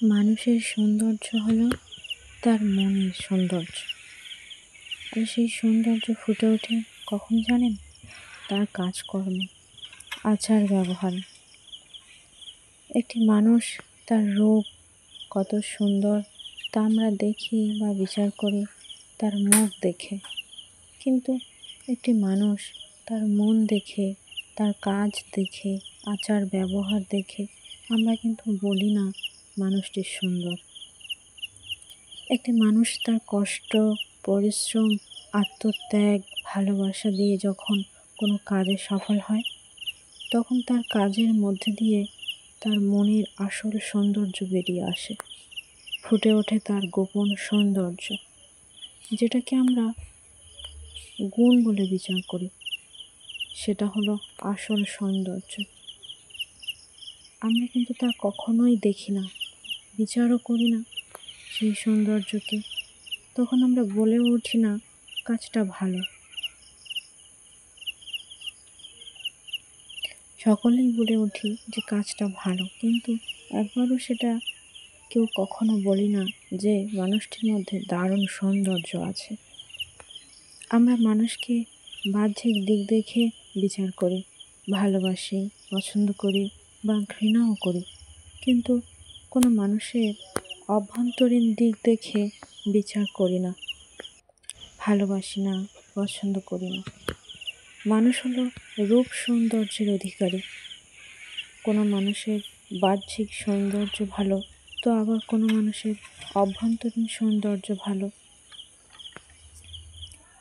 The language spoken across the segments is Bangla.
মানুষের সৌন্দর্য হলো তার মনের সৌন্দর্য। আর সেই সৌন্দর্য ফুটে ওঠে কখন জানেন? তার কাজকর্মে, আচার ব্যবহারে। একটি মানুষ তার রূপ কত সুন্দর তা আমরা দেখি বা বিচার করি তার মুখ দেখে, কিন্তু একটি মানুষ তার মন দেখে, তার কাজ দেখে, আচার ব্যবহার দেখে আমরা কিন্তু বলি না মানুষটি সুন্দর। একটি মানুষ তার কষ্ট, পরিশ্রম, আত্মত্যাগ, ভালোবাসা দিয়ে যখন কোনো কাজে সফল হয়, তখন তার কাজের মধ্যে দিয়ে তার মনের আসল সৌন্দর্য বেরিয়ে আসে, ফুটে ওঠে তার গোপন সৌন্দর্য, যেটাকে আমরা গুণ বলে বিচার করি। সেটা হলো আসল সৌন্দর্য। আমরা কিন্তু তা কখনোই দেখি না, বিচারও করি না সেই সৌন্দর্যকে। তখন আমরা বলেও উঠি না কাজটা ভালো। সকলেই বলে উঠি যে কাজটা ভালো, কিন্তু একবারও সেটা কেউ কখনো বলি না যে মানুষটির মধ্যে দারুণ সৌন্দর্য আছে। আমরা মানুষকে বাহ্যিক দিক দেখে বিচার করি, ভালোবাসি, পছন্দ করি বা ঘৃণাও করি, কিন্তু কোনো মানুষের অভ্যন্তরীণ দিক দেখে বিচার করি না, ভালোবাসি না, পছন্দ করি না। মানুষ হলো রূপ সৌন্দর্যের অধিকারী। কোনো মানুষের বাহ্যিক সৌন্দর্য ভালো, তো আবার কোনো মানুষের অভ্যন্তরীণ সৌন্দর্য ভালো।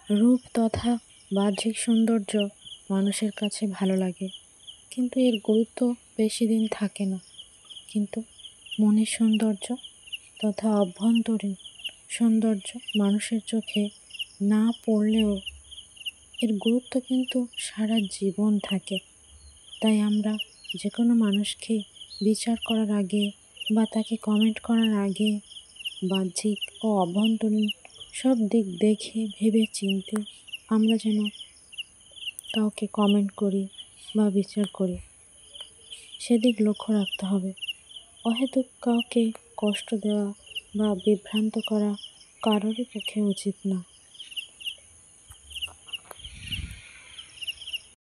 রূপ তথা বাহ্যিক সৌন্দর্য মানুষের কাছে ভালো লাগে, কিন্তু এর গুরুত্ব বেশি দিন থাকে না। কিন্তু মনের সৌন্দর্য তথা অভ্যন্তরীণ সৌন্দর্য মানুষের চোখে না পড়লেও এর গুরুত্ব কিন্তু সারা জীবন থাকে। তাই আমরা যে কোনো মানুষকে বিচার করার আগে বা তাকে কমেন্ট করার আগে বাহ্যিক ও অভ্যন্তরীণ সব দিক দেখে ভেবে চিন্তে আমরা যেন কাউকে কমেন্ট করি বা বিচার করি, সেদিক লক্ষ্য রাখতে হবে। অহেতুক কাউকে কষ্ট দেওয়া বা বিভ্রান্ত করা কারোরই পক্ষে উচিত না।